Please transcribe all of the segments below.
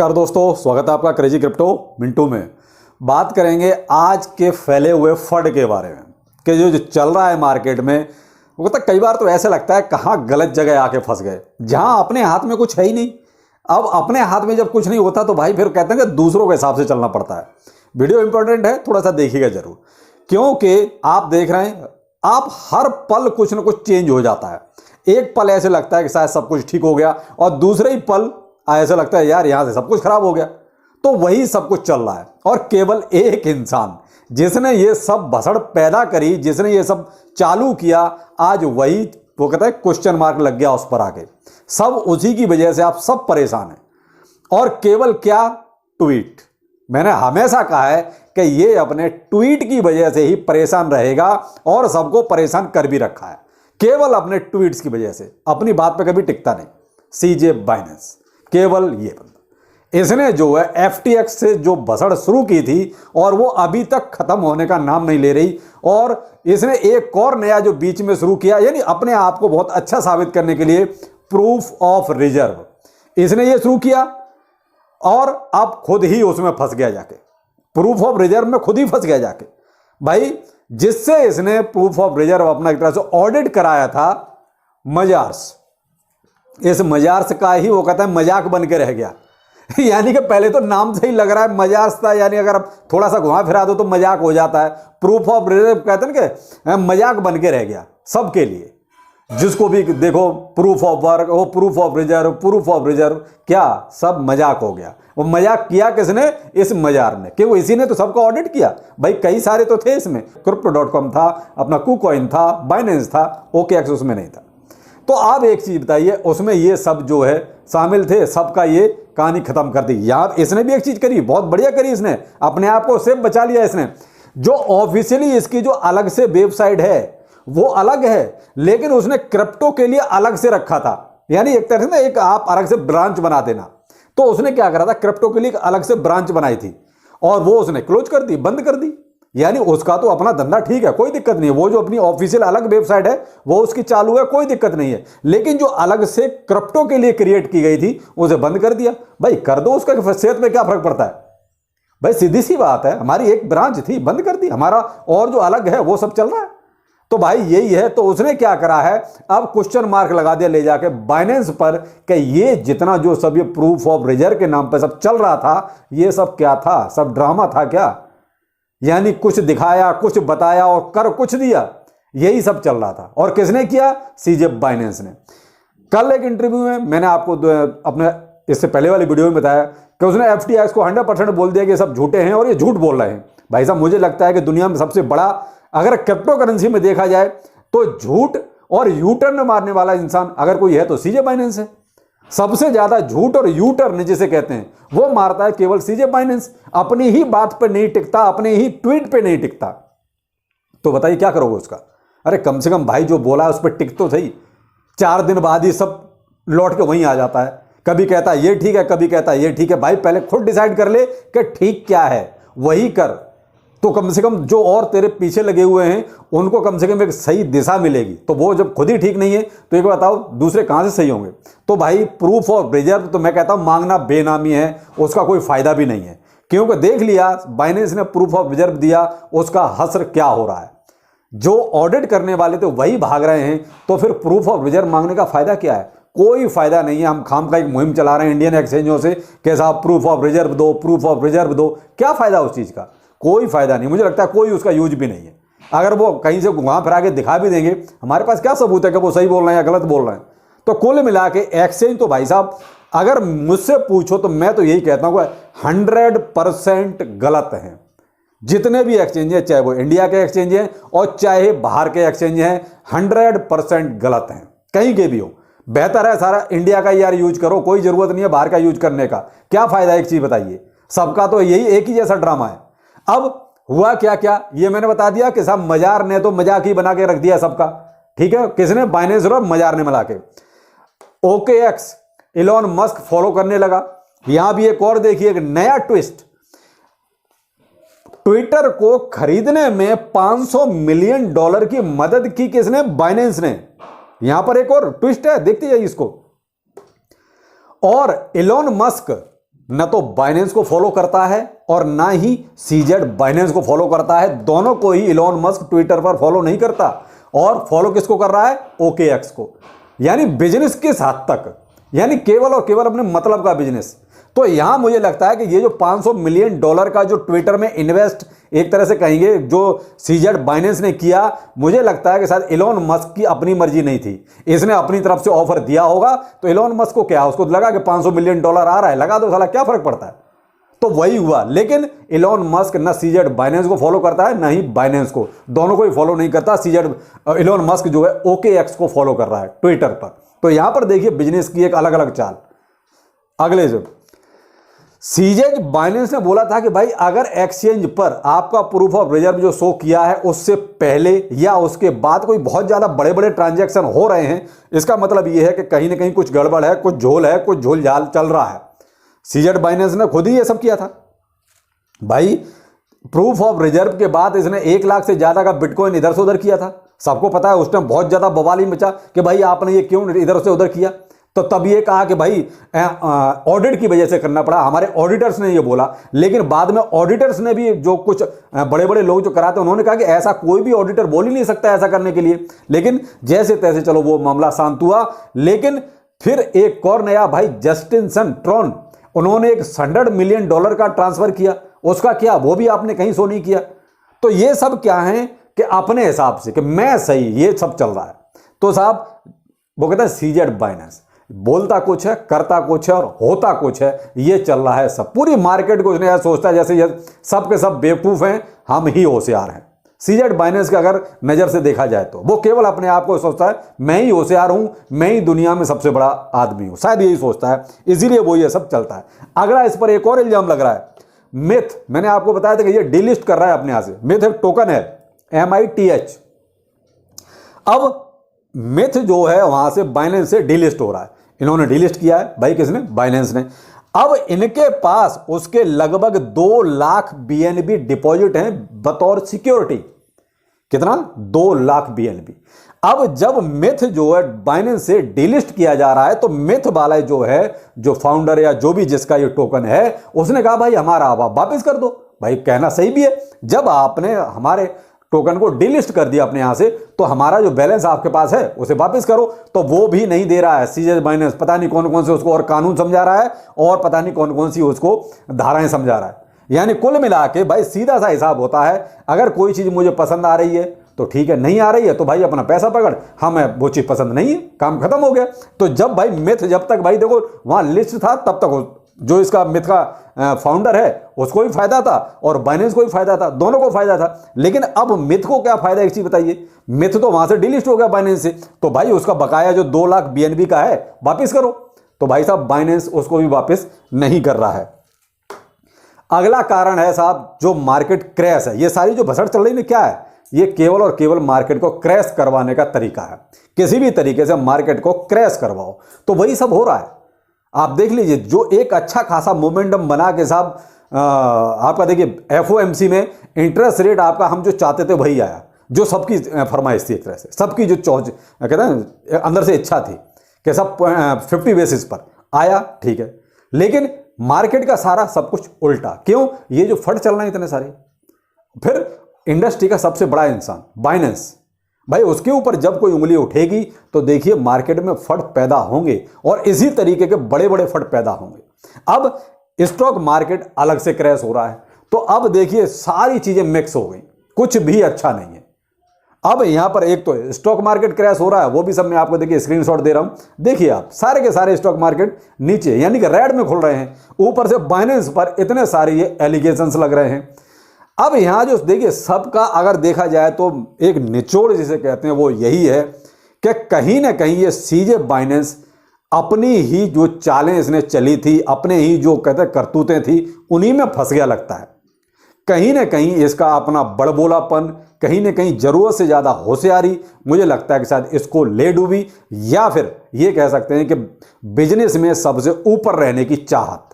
नमस्कार दोस्तों, स्वागत है आपका क्रेजी क्रिप्टो मिंटू में। बात करेंगे आज के फैले हुए फंड के बारे में कि जो चल रहा है मार्केट में। वो तो कई बार तो ऐसे लगता है कहाँ गलत जगह आके फंस गए, जहाँ अपने हाथ में कुछ है ही नहीं। अब अपने हाथ में जब कुछ नहीं होता तो भाई फिर कहते हैं कि दूसरों के हिसाब से चलना पड़ता है। वीडियो इंपॉर्टेंट है, थोड़ा सा देखिएगा जरूर, क्योंकि आप देख रहे हैं आप हर पल कुछ ना कुछ चेंज हो जाता है। एक पल ऐसे लगता है कि शायद सब कुछ ठीक हो गया और दूसरे ही पल ऐसा लगता है यार यहां से सब कुछ खराब हो गया। तो वही सब कुछ चल रहा है और केवल एक इंसान जिसने ये सब भसड़ पैदा करी, जिसने ये सब चालू किया, आज वही वो कहता है क्वेश्चन मार्क लग गया उस पर आके। सब उसी की वजह से आप सब परेशान हैं। और केवल क्या ट्वीट, मैंने हमेशा कहा है कि ये अपने ट्वीट की वजह से ही परेशान रहेगा और सबको परेशान कर भी रखा है, केवल अपने ट्वीट्स की वजह से। अपनी बात पे कभी टिकता नहीं। सीजे बाइनेंस, केवल ये बंदा, इसने जो है FTX से जो भसड़ शुरू की थी और वो अभी तक खत्म होने का नाम नहीं ले रही। और इसने एक और नया जो बीच में शुरू किया, यानी अपने आप को बहुत अच्छा साबित करने के लिए, प्रूफ ऑफ रिजर्व इसने ये शुरू किया और अब खुद ही उसमें फंस गया जाके। प्रूफ ऑफ रिजर्व में खुद ही फंस गया जाके भाई, जिससे इसने प्रूफ ऑफ रिजर्व अपना एक तरह से ऑडिट कराया था मजार्स। इस मजार्स का ही वो कहता है मजाक बन के रह गया। यानी कि पहले तो नाम से ही लग रहा है मजार्स था, यानी अगर आप थोड़ा सा घुमा फिरा दो तो मजाक हो जाता है। प्रूफ ऑफ रिजर्व कहते हैं कि मजाक बन के रह गया सबके लिए। जिसको भी देखो प्रूफ ऑफ वर्क, वो proof of reserve, proof of reserve, क्या सब मजाक हो गया। वो मजाक किया किसने? इस मजार ने, कि वो इसी ने तो सबका ऑडिट किया भाई। कई सारे तो थे इसमें, crypto.com था, अपना KuCoin था, बाइनेंस था, OKX उसमें नहीं था। तो आप एक चीज बताइए, उसमें ये सब जो है शामिल थे, सबका ये कहानी खत्म कर दी। यहाँ इसने भी एक चीज करी, बहुत बढ़िया करी, इसने अपने आप को सेफ बचा लिया। इसने जो ऑफिशियली इसकी जो अलग से वेबसाइट है वो अलग है, लेकिन उसने क्रिप्टो के लिए अलग से रखा था। यानी एक तरह से ना एक आप अलग से ब्रांच बना देना। तो उसने क्या करा था, क्रिप्टो के लिए अलग से ब्रांच बनाई थी और वो उसने क्लोज कर दी, बंद कर दी। यानी उसका तो अपना धंधा ठीक है, कोई दिक्कत नहीं है। वो जो अपनी ऑफिशियल अलग वेबसाइट है वो उसकी चालू है, कोई दिक्कत नहीं है। लेकिन जो अलग से क्रिप्टो के लिए क्रिएट की गई थी उसे बंद कर दिया। भाई कर दो, उसका सेहत में क्या फर्क पड़ता है भाई? सीधी सी बात है, हमारी एक ब्रांच थी, बंद कर दी, हमारा और जो अलग है वो सब चल रहा है। तो भाई यही है। तो उसने क्या करा है, अब क्वेश्चन मार्क लगा दिया ले जाके बाइनेंस पर कि ये जितना जो सब ये प्रूफ ऑफ रिजर्व के नाम पर सब चल रहा था, ये सब क्या था? सब ड्रामा था क्या? यानी कुछ दिखाया, कुछ बताया और कर कुछ दिया, यही सब चल रहा था। और किसने किया? सीजे बाइनेंस ने। कल एक इंटरव्यू में मैंने आपको अपने इससे पहले वाली वीडियो में बताया कि उसने FTX को 100% बोल दिया कि सब झूठे हैं और ये झूठ बोल रहे हैं। भाई साहब, मुझे लगता है कि दुनिया में सबसे बड़ा अगर क्रिप्टो करेंसी में देखा जाए तो झूठ और यू टर्न मारने वाला इंसान अगर कोई है तो सीजे बाइनेंस है। सबसे ज्यादा झूठ और यू टर्न जिसे कहते हैं वो मारता है केवल सीजे बाइनेंस। अपनी ही बात पे नहीं टिकता, अपने ही ट्वीट पे नहीं टिकता। तो बताइए क्या करोगे उसका? अरे कम से कम भाई जो बोला है उस पर टिक तो सही। 4 दिन बाद ही सब लौट के वहीं आ जाता है। कभी कहता है ये ठीक है, कभी कहता है ये ठीक है। भाई पहले खुद डिसाइड कर ले कि ठीक क्या है, वही कर। तो कम से कम जो और तेरे पीछे लगे हुए हैं उनको कम से कम एक सही दिशा मिलेगी। तो वो जब खुद ही ठीक नहीं है तो एक बताओ दूसरे कहां से सही होंगे? तो भाई प्रूफ ऑफ रिजर्व तो मैं कहता हूं मांगना बेनामी है, उसका कोई फायदा भी नहीं है। क्योंकि देख लिया बाइनेंस ने प्रूफ ऑफ रिजर्व दिया, उसका हश्र क्या हो रहा है। जो ऑडिट करने वाले तो वही भाग रहे हैं, तो फिर प्रूफ ऑफ रिजर्व मांगने का फायदा क्या है? कोई फायदा नहीं है। हम खाम का एक मुहिम चला रहे हैं इंडियन एक्सचेंजों से कि साहब प्रूफ ऑफ रिजर्व दो, प्रूफ ऑफ रिजर्व दो। क्या फायदा उस चीज का? कोई फायदा नहीं। मुझे लगता है कोई उसका यूज भी नहीं है। अगर वो कहीं से घुमा फिरा के दिखा भी देंगे, हमारे पास क्या सबूत है कि वो सही बोल रहे हैं या गलत बोल रहे हैं? तो कुल मिला के एक्सचेंज तो भाई साहब अगर मुझसे पूछो तो मैं तो यही कहता हूँ 100% गलत हैं। जितने भी एक्सचेंज हैं, चाहे वो इंडिया के एक्सचेंज हैं और चाहे बाहर के एक्सचेंज हैं, 100% गलत हैं, कहीं के भी हो। बेहतर है सारा इंडिया का यार यूज करो, कोई जरूरत नहीं है बाहर का यूज करने का। क्या फायदा? एक चीज बताइए, सबका तो यही एक ही जैसा ड्रामा है। अब हुआ क्या क्या ये मैंने बता दिया कि साहब मजार ने तो मजाक ही बना के रख दिया सबका। ठीक है, किसने? बाइनेंस और मजार ने मिला के। OKX इलॉन मस्क फॉलो करने लगा। यहां भी एक और देखिए, एक नया ट्विस्ट। ट्विटर को खरीदने में $500 मिलियन की मदद की किसने? बाइनेंस ने। यहां पर एक और ट्विस्ट है, देखते जाइए इसको। और इलॉन मस्क न तो बाइनेंस को फॉलो करता है और ना ही सीजेड बाइनेंस को फॉलो करता है। दोनों को ही इलॉन मस्क ट्विटर पर फॉलो नहीं करता। और फॉलो किसको कर रहा है? OKX को। यानी बिजनेस किस हद तक, यानी केवल और केवल अपने मतलब का बिजनेस। तो यहां मुझे लगता है कि ये जो $500 मिलियन का जो ट्विटर में इन्वेस्ट एक तरह से कहेंगे जो सीजेड बाइनेंस ने किया, मुझे लगता है कि शायद इलॉन मस्क की अपनी मर्जी नहीं थी, इसने अपनी तरफ से ऑफर दिया होगा। तो इलॉन मस्क को क्या, उसको लगा कि $500 मिलियन आ रहा है, लगा दो साला, क्या फर्क पड़ता है। तो वही हुआ। लेकिन इलॉन मस्क ना सीजेड बाइनेंस को फॉलो करता है ना ही बाइनेंस को, दोनों को ही फॉलो नहीं करता। सीजेड इलॉन मस्क जो है OKX को फॉलो कर रहा है ट्विटर पर। तो यहां पर देखिए बिजनेस की एक अलग अलग चाल। अगले जो सीजेड बाइनेंस ने बोला था कि भाई अगर एक्सचेंज पर आपका प्रूफ ऑफ रिजर्व जो शो किया है उससे पहले या उसके बाद कोई बहुत ज्यादा बड़े बड़े ट्रांजैक्शन हो रहे हैं, इसका मतलब यह है कि कहीं ना कहीं कुछ गड़बड़ है, कुछ झोल है, कुछ झोल झाल चल रहा है। सीजेड बाइनेंस ने खुद ही ये सब किया था भाई। प्रूफ ऑफ रिजर्व के बाद इसने 1 लाख से ज्यादा का बिटकॉइन इधर से उधर किया था। सबको पता है उस टाइम बहुत ज्यादा बवाल ही मचा कि भाई आपने ये क्यों इधर से उधर किया। तो तब ये कहा कि भाई ऑडिट की वजह से करना पड़ा, हमारे ऑडिटर्स ने ये बोला। लेकिन बाद में ऑडिटर्स ने भी, जो कुछ बड़े बड़े लोग जो कराते, उन्होंने कहा कि ऐसा कोई भी ऑडिटर बोल ही नहीं सकता ऐसा करने के लिए। लेकिन जैसे तैसे चलो वो मामला शांत हुआ। लेकिन फिर एक और नया भाई जस्टिन ट्रॉन, उन्होंने एक $100 मिलियन का ट्रांसफर किया। उसका क्या, वो भी आपने कहीं शो नहीं किया। तो ये सब क्या है कि अपने हिसाब से कि मैं सही, ये सब चल रहा है। तो साहब वो कहता है सीजेड बाइनेंस बोलता कुछ है, करता कुछ है और होता कुछ है, ये चल रहा है सब। पूरी मार्केट को उसने यह सोचता है जैसे ये सब के सब बेवकूफ हैं, हम ही होशियार हैं। सीजेड बाइनेंस का अगर नजर से देखा जाए तो वो केवल अपने आप को सोचता है मैं ही होशियार हूं, मैं ही दुनिया में सबसे बड़ा आदमी हूं, शायद यही सोचता है, इसीलिए वो ये सब चलता है। अगला इस पर एक और इल्जाम लग रहा है मिथ। मैंने आपको बताया था कि ये डिलिस्ट कर रहा है अपने यहां से। मिथ एक टोकन है MITH। अब मिथ जो है वहां से बाइनेंस से डिलिस्ट हो रहा है। इन्होंने डिलिस्ट किया है भाई, किसने? बाइनेंस ने। अब इनके पास उसके लगभग 2 लाख BNB डिपॉजिट हैं बतौर सिक्योरिटी। कितना? 2 लाख BNB। अब जब मिथ जो है बाइनेंस से डिलिस्ट किया जा रहा है तो मिथ वाला जो है, जो फाउंडर या जो भी जिसका ये टोकन है, उसने कहा भाई हमारा वापस कर दो। भाई कहना सही भी है, जब आपने हमारे टोकन को डिलिस्ट कर दिया अपने यहां से तो हमारा जो बैलेंस आपके पास है उसे वापस करो। तो वो भी नहीं दे रहा है सीजेड बाइनेंस। पता नहीं कौन कौन से उसको और कानून समझा रहा है और पता नहीं कौन कौन सी उसको धाराएं समझा रहा है। यानी कुल मिला के भाई सीधा सा हिसाब होता है, अगर कोई चीज मुझे पसंद आ रही है तो ठीक है, नहीं आ रही है तो भाई अपना पैसा पकड़, हमें वो चीज पसंद नहीं है, काम खत्म हो गया। तो जब भाई मिथ, जब तक भाई देखो वहां लिस्ट था तब तक जो इसका मिथ का फाउंडर है उसको भी फायदा था और बाइनेंस को भी फायदा था, दोनों को फायदा था। लेकिन अब मिथ को क्या फायदा, एक चीज बताइए, मिथ तो वहां से डिलिस्ट हो गया बाइनेंस से, तो भाई उसका बकाया जो 2 लाख BNB का है वापिस करो। तो भाई साहब बाइनेंस उसको भी वापस नहीं कर रहा है। अगला कारण है साहब जो मार्केट क्रैश है। ये सारी जो भसड़ चल रही है क्या है, ये केवल और केवल मार्केट को क्रैश करवाने का तरीका है। किसी भी तरीके से मार्केट को क्रैश करवाओ, तो वही सब हो रहा है। आप देख लीजिए, जो एक अच्छा खासा मोमेंटम बना के साहब आपका देखिए FOMC में इंटरेस्ट रेट आपका हम जो चाहते थे वही आया, जो सबकी फरमाइश थी, एक तरह से सबकी जो कहते हैं अंदर से इच्छा थी कि सब 50 बेसिस पर आया, ठीक है। लेकिन मार्केट का सारा सब कुछ उल्टा। क्यों? ये जो फंड चल रहे हैं इतने सारे, फिर इंडस्ट्री का सबसे बड़ा इंसान बाइनेंस, भाई उसके ऊपर जब कोई उंगली उठेगी तो देखिए मार्केट में फंड पैदा होंगे और इसी तरीके के बड़े बड़े फंड पैदा होंगे। अब स्टॉक मार्केट अलग से क्रैश हो रहा है, तो अब देखिए सारी चीजें मिक्स हो गई, कुछ भी अच्छा नहीं है। अब यहां पर एक तो स्टॉक मार्केट क्रैश हो रहा है, वो भी सब मैं आपको देखिए स्क्रीनशॉट दे रहा हूं। देखिए आप सारे के सारे स्टॉक मार्केट नीचे यानी कि रेड में खुल रहे हैं, ऊपर से बाइनेंस पर इतने सारे ये एलिगेशंस लग रहे हैं। अब यहां जो देखिए सबका अगर देखा जाए तो एक निचोड़ जिसे कहते हैं वो यही है कि कहीं ना कहीं ये सीजेड बाइनेंस अपनी ही जो चालें इसने चली थी, अपने ही जो कहते हैं करतूतें थी, उन्हीं में फंस गया लगता है। कहीं ना कहीं इसका अपना बड़बोलापन, कहीं ना कहीं जरूरत से ज्यादा होशियारी, मुझे लगता है कि शायद इसको ले डूबी, या फिर ये कह सकते हैं कि बिजनेस में सबसे ऊपर रहने की चाहत।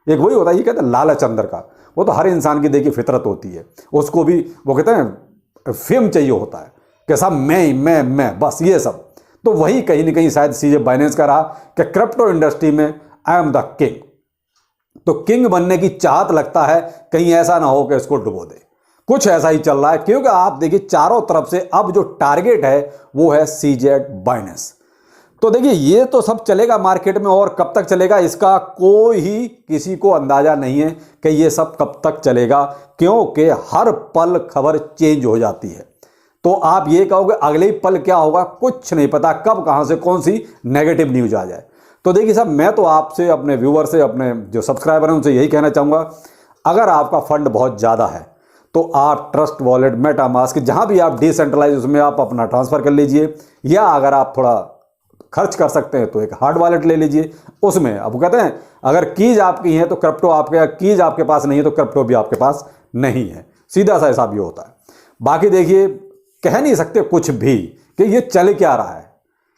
एक वही होता है, ये कहते हैं लालच अंदर का, वो तो हर इंसान की देखिए फितरत होती है, उसको भी वो कहते हैं फेम चाहिए होता है कि सब मैं बस ये सब। तो वही कहीं ना कहीं शायद सीजेड बाइनेंस का रहा कि क्रिप्टो इंडस्ट्री में आई एम द किंग। तो किंग बनने की चाहत लगता है, कहीं ऐसा ना हो कि इसको डुबो दे। कुछ ऐसा ही चल रहा है, क्योंकि आप देखिए चारों तरफ से अब जो टारगेट है वो है सीजेड बाइनेंस। तो देखिए ये तो सब चलेगा मार्केट में, और कब तक चलेगा इसका कोई ही किसी को अंदाजा नहीं है कि ये सब कब तक चलेगा, क्योंकि हर पल खबर चेंज हो जाती है। तो आप ये कहोगे अगले ही पल क्या होगा, कुछ नहीं पता कब कहां से कौन सी नेगेटिव न्यूज आ जाए। तो देखिए साहब, मैं तो आपसे, अपने व्यूअर से, अपने जो सब्सक्राइबर हैं उनसे यही कहना चाहूँगा, अगर आपका फंड बहुत ज़्यादा है तो आप ट्रस्ट वॉलेट, मेटामास्क, जहाँ भी आप डिसेंट्रलाइज उसमें आप अपना ट्रांसफ़र कर लीजिए, या अगर आप थोड़ा खर्च कर सकते हैं तो एक हार्ड वॉलेट ले लीजिए। उसमें अब कहते हैं अगर कीज आपकी है तो क्रिप्टो आपके, कीज आपके पास नहीं है तो क्रिप्टो भी आपके पास नहीं है। सीधा सा हिसाब ये होता है। बाकी देखिए, कह नहीं सकते कुछ भी कि ये चल क्या रहा है,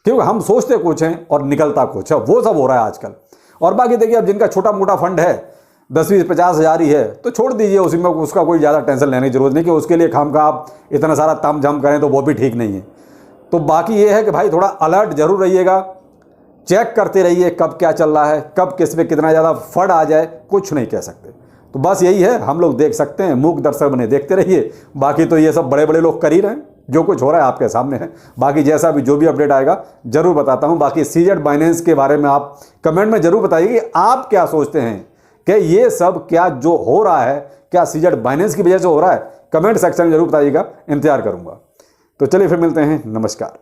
क्योंकि हम सोचते कुछ हैं और निकलता कुछ है, वो सब हो रहा है आजकल। और बाकी देखिए, अब जिनका छोटा मोटा फंड है 10-20-50 हज़ार ही है तो छोड़ दीजिए, उसी में उसका कोई ज़्यादा टेंशन लेने की जरूरत नहीं कि उसके लिए खामखा आप इतना सारा ताम झाम करें, तो वो भी ठीक नहीं है। तो बाकी ये है कि भाई थोड़ा अलर्ट जरूर रहिएगा, चेक करते रहिए कब क्या चल रहा है, कब किस पे कितना ज़्यादा फंड आ जाए कुछ नहीं कह सकते। तो बस यही है, हम लोग देख सकते हैं, मूक दर्शक बने देखते रहिए। बाकी तो ये सब बड़े बड़े लोग कर ही रहे हैं, जो कुछ हो रहा है आपके सामने है। बाकी जैसा भी जो भी अपडेट आएगा जरूर बताता हूँ। बाकी सीजेड बाइनेंस के बारे में आप कमेंट में जरूर बताइए कि आप क्या सोचते हैं कि ये सब क्या जो हो रहा है क्या सीजेड बाइनेंस की वजह से हो रहा है। कमेंट सेक्शन में जरूर बताइएगा, इंतजार करूंगा। तो चलिए फिर मिलते हैं, नमस्कार।